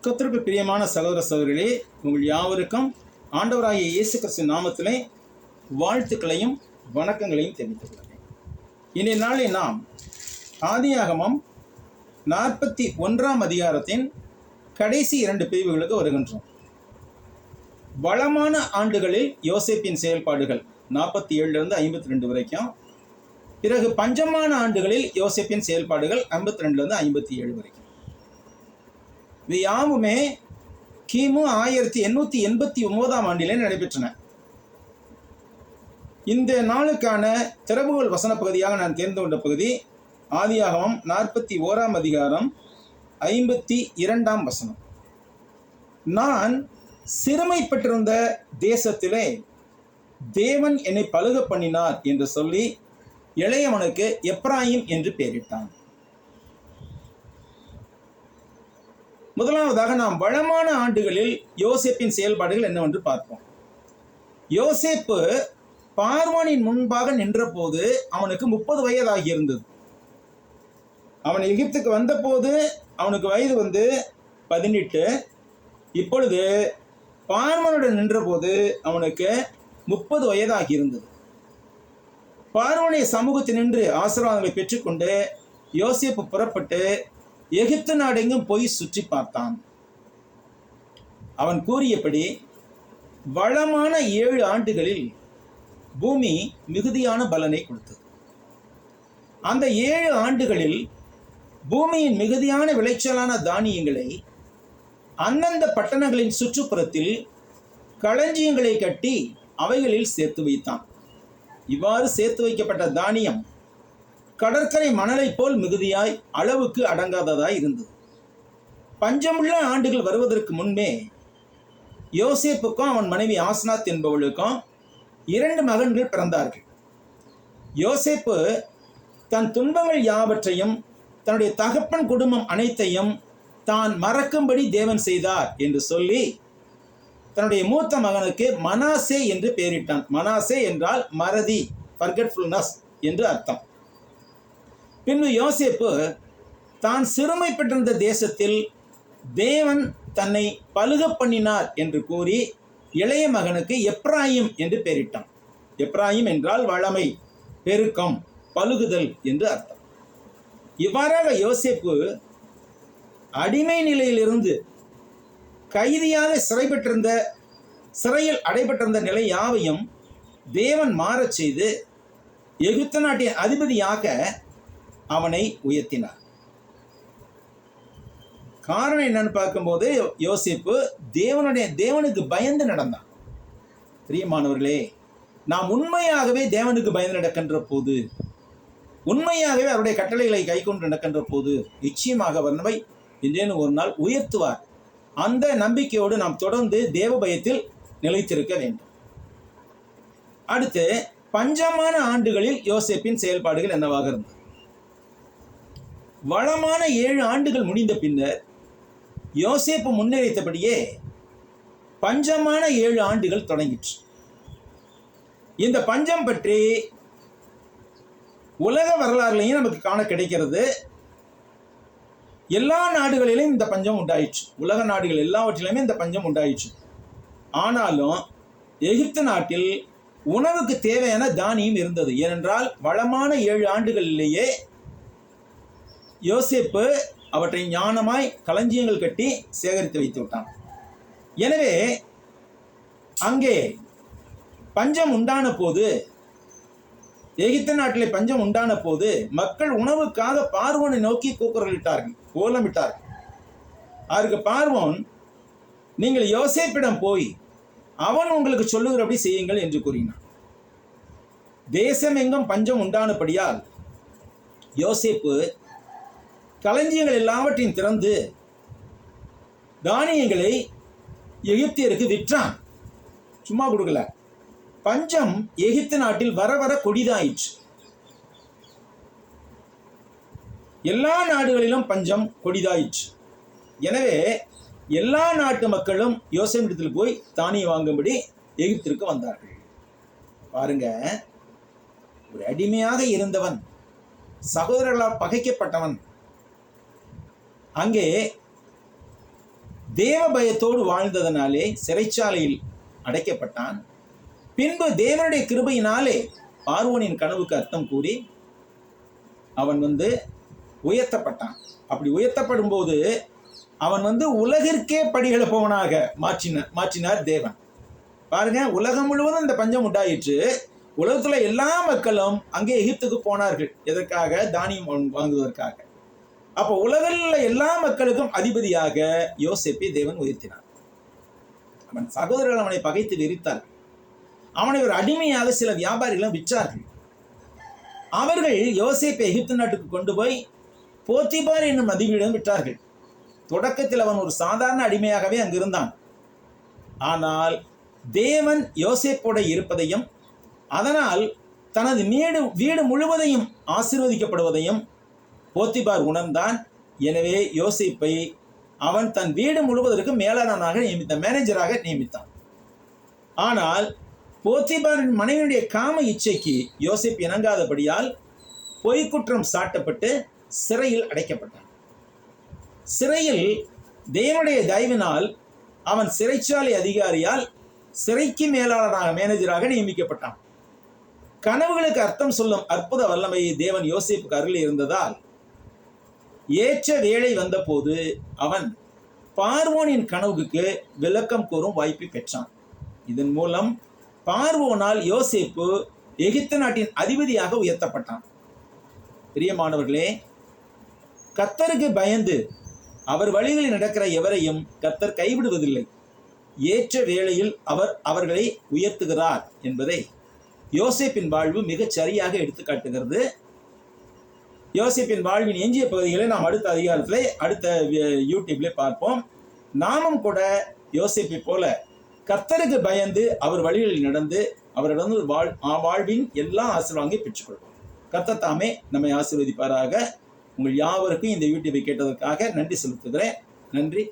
கர்த்தருக்கு பிரியமான சகோதர சகோதரிகளே, உங்கள் யாவருக்கும் ஆண்டவராகிய இயேசு கிறிஸ்துவின் நாமத்திலே வாழ்த்துக்களையும் வணக்கங்களையும் தெரிவித்துக் கொள்கிறேன். இன்றைய நாளில் நாம் ஆதியாகமம் 41ஆம் அதிகாரத்தின் கடைசி 2 பிரிவுகளுக்கு வருகின்றோம். வளமான ஆண்டுகளில் யோசேப்பின் செயல்பாடுகள் 47லிருந்து 52 வரைக்கும், பிறகு பஞ்சமான ஆண்டுகளில் யோசேப்பின் செயல்பாடுகள் 52லிருந்து 57 வரைக்கும். இது யாவுமே கிமு 1889ஆம் ஆண்டிலே நடைபெற்றன. இந்த நாளுக்கான திறவுகோல் வசன பகுதியாக நான் தேர்ந்து கொண்ட பகுதி ஆதியாகமம் 41ஆம் அதிகாரம் 52ஆம் வசனம். நான் சிறுமைப்பட்டிருந்த தேசத்திலே தேவன் என்னை பலுக பண்ணினார் என்று சொல்லி இளையவனுக்கு எப்ராயிம் என்று பெயரிட்டான். முதலாவதாக நாம் வளமான ஆண்டுகளில் யோசேப்பின் செயல்பாடுகள் என்னவென்று பார்ப்போம். யோசேப்பு பார்வோனின் முன்பாக நின்றபோது அவனுக்கு 30 வயதாகி இருந்தது. அவன் எகிப்துக்கு வந்தபோது அவனுக்கு வயது 18. இப்பொழுது பார்வோனுடன் நின்றபோது அவனுக்கு 30 வயதாகி இருந்தது. பார்வோனை சமூகத்தில் நின்று ஆசீர்வாதங்களை பெற்றுக்கொண்டு யோசேப்பு புறப்பட்டு எகிப்து நாடெங்கும் போய் சுற்றி பார்த்தான். அவன் கூறியபடி வளமான 7 ஆண்டுகளில் பூமி மிகுதியான பலனை கொடுத்தது. அந்த 7 ஆண்டுகளில் பூமியின் மிகுதியான விளைச்சலான தானியங்களை அந்தந்த பட்டணங்களின் சுற்றுப்புறத்தில் களஞ்சியங்களை கட்டி அவைகளில் சேர்த்து வைத்தான். இவ்வாறு சேர்த்து வைக்கப்பட்ட தானியம் கடற்கரை மணலை போல் மிகுதியாய் அளவுக்கு அடங்காததாய் இருந்தது. பஞ்சமுள்ள ஆண்டுகள் வருவதற்கு முன்பே யோசேப்புக்கும் அவன் மனைவி ஆஸ்னாத் என்பவளுக்கும் 2 மகன்கள் பிறந்தார்கள். யோசேப்பு தன் துன்பங்கள் யாவற்றையும் தன்னுடைய தகப்பன் குடும்பம் அனைத்தையும் தான் மறக்கும்படி தேவன் செய்தார் என்று சொல்லி தன்னுடைய மூத்த மகனுக்கு மனாசே என்று பெயரிட்டான். மனாசே என்றால் மறதி, ஃபர்கெட்ஃபுல்னஸ் என்று அர்த்தம். பின்பு யோசேப்பு தான் சிறுமைப்பட்டிருந்த தேசத்தில் தேவன் தன்னை பலுக பண்ணினார் என்று கூறி இளைய மகனுக்கு எப்ராயிம் என்று பெயரிட்டான். எப்ராயிம் என்றால் வளமை, பெருக்கம், பலுகுதல் என்று அர்த்தம். இவ்வாறாக யோசேப்பு அடிமை நிலையிலிருந்து கைதியாக சிறையில் அடைபட்டிருந்த நிலை யாவையும் தேவன் மாறச் செய்து எகிப்து நாட்டின் அதிபதியாக அவனை உயர்த்தினார். காரணம் என்னன்னு பார்க்கும்போது யோசேப்பு தேவனுக்கு பயந்து நடந்தான். பிரியமானவர்களே, நாம் உண்மையாகவே தேவனுக்கு பயந்து நடக்கின்ற போது, உண்மையாகவே அவருடைய கட்டளைகளை கைக்கொண்டு நடக்கின்ற போது நிச்சயமாக நம்மை இன்றேனும் ஒரு நாள் உயர்த்துவார். அந்த நம்பிக்கையோடு நாம் தொடர்ந்து தேவ பயத்தில் நிலைத்திருக்க வேண்டும். அடுத்து, பஞ்சமான ஆண்டுகளில் யோசேப்பின் செயல்பாடுகள் என்னவாக இருந்தது? வளமான 7 ஆண்டுகள் முடிந்த பின்னர் யோசேப்பு முன்னறிவித்தபடியே பஞ்சமான 7 ஆண்டுகள் தொடங்கிற்று. இந்த பஞ்சம் பற்றி உலக வரலாறுலையும் நமக்கு காண கிடைக்கிறது. எல்லா நாடுகளிலும் இந்த பஞ்சம் உண்டாயிற்று. உலக நாடுகள் எல்லாவற்றிலுமே இந்த பஞ்சம் உண்டாயிற்று. ஆனாலும் எகிப்து நாட்டில் உணவுக்கு தேவையான தானியம் இருந்தது. ஏனென்றால் வளமான 7 ஆண்டுகளிலேயே யோசேப்பு அவற்றை ஞானமாய் களஞ்சியங்கள் கட்டி சேகரித்து வைத்து விட்டான். எனவே அங்கே பஞ்சம் உண்டான போது, எகிப்து நாட்டிலே பஞ்சம் உண்டான போது மக்கள் உணவுக்காக பார்வோனை நோக்கி கூக்குரலிட்டார்கள், கோலமிட்டார்கள். அதற்கு பார்வோன், நீங்கள் யோசேப்பிடம் போய் அவன் உங்களுக்கு சொல்லுகிறபடி செய்யுங்கள் என்று கூறினான். தேசம் எங்கும் பஞ்சம் உண்டானபடியால் யோசேப்பு களஞ்சியங்கள் எல்லாவற்றையும் திறந்து தானியங்களை எகிப்தியருக்கு விற்றான். சும்மா கொடுக்கல. பஞ்சம் எகிப்து நாட்டில் வர வர கொடிதாயிற்று. எல்லா நாடுகளிலும் பஞ்சம் கொடிதாயிற்று. எனவே எல்லா நாட்டு மக்களும் யோசேப்பிடத்தில் போய் தானியம் வாங்கும்படி எகிப்திற்கு வந்தார்கள். பாருங்க, ஒரு அடிமையாக இருந்தவன், சகோதரர்களால் பகைக்கப்பட்டவன், அங்கே தேவ பயத்தோடு வாழ்ந்ததனாலே சிறைச்சாலையில் அடைக்கப்பட்டான். பின்பு தேவனுடைய கிருபையினாலே பார்வோனின் கனவுக்கு அர்த்தம் கூறி அவன் உயர்த்தப்பட்டான். அப்படி உயர்த்தப்படும் போது அவன் உலகிற்கே படிகளப்பவனாக மாற்றினார் தேவன். பாருங்க, உலகம் முழுவதும் இந்த பஞ்சம் உண்டாயிற்று. உலகத்துல எல்லா மக்களும் அங்கே எகிப்துக்கு போனார்கள். எதற்காக? தானியம் வாங்குவதற்காக. அப்போ உலகில் எல்லா மக்களுக்கும் அதிபதியாக யோசேப்பை தேவன் உயர்த்தினார். அவன் சகோதரர்கள் அவனை பகைத்து வெறித்தார்கள். அவனை ஒரு அடிமையாக சில வியாபாரிகளும் விற்றார்கள். அவர்கள் யோசேப்பை எகிப்து நாட்டுக்கு கொண்டு போய் போத்திபார் என்னும் அதிபதியிடம் விட்டார்கள். தொடக்கத்தில் அவன் ஒரு சாதாரண அடிமையாகவே அங்கிருந்தான். ஆனால் தேவன் யோசேப்போடு இருப்பதையும் அதனால் தனது வீடு முழுவதையும் ஆசீர்வதிக்கப்படுவதையும் போத்திபார் உணர்ந்தான். எனவே யோசேப்பை அவன் தன் வீடு முழுவதற்கு மேலாளனாக நியமித்தான், மேனேஜராக நியமித்தான். ஆனால் போத்திபாரின் மனைவியுடைய காம இச்சைக்கு யோசேப் இணங்காதபடியால் பொய்க்குற்றம் சாட்டப்பட்டு சிறையில் அடைக்கப்பட்டான். சிறையில் தேவனுடைய தயவினால் அவன் சிறைச்சாலை அதிகாரியால் சிறைக்கு மேலாளராக, மேனேஜராக நியமிக்கப்பட்டான். கனவுகளுக்கு அர்த்தம் சொல்லும் அற்புத வல்லமையை தேவன் யோசேப்புக்கு அருளி இருந்ததால் ஏற்ற வேளை வந்தபோது அவன் பார்வோனின் கனவுக்கு விளக்கம் கூறும் வாய்ப்பை பெற்றான். இதன் மூலம் பார்வோனால் யோசேப்பு எகிப்து நாட்டின் அதிபதியாக உயர்த்தப்பட்டான். பிரியமானவர்களே, கர்த்தருக்கு பயந்து அவர் வழிகளில் நடக்கிற எவரையும் கர்த்தர் கைவிடுவதில்லை. ஏற்ற வேளையில் அவர் அவர்களை உயர்த்துகிறார் என்பதை யோசேப்பின் வாழ்வு மிகச் சரியாக எடுத்து காட்டுகிறது. யோசேப்பின் வாழ்வின் எஞ்சிய பகுதிகளை நாம் அடுத்த அதிகாரத்திலே, அடுத்த யூடியூப்ல பார்ப்போம். நாமும் கூட யோசேப்பை போல கர்த்தருக்கு பயந்து அவர் வழிகளில் நடந்து அவரிடம் வாழ்வின் எல்லா ஆசீர்வாதங்களையும் பெற்றுக்கொள்வோம். கர்த்தர் தாமே நம்மை ஆசீர்வதிப்பாராக. உங்கள் யாவருக்கும் இந்த யூடியூபை கேட்டதற்காக நன்றி செலுத்துகிறேன். நன்றி.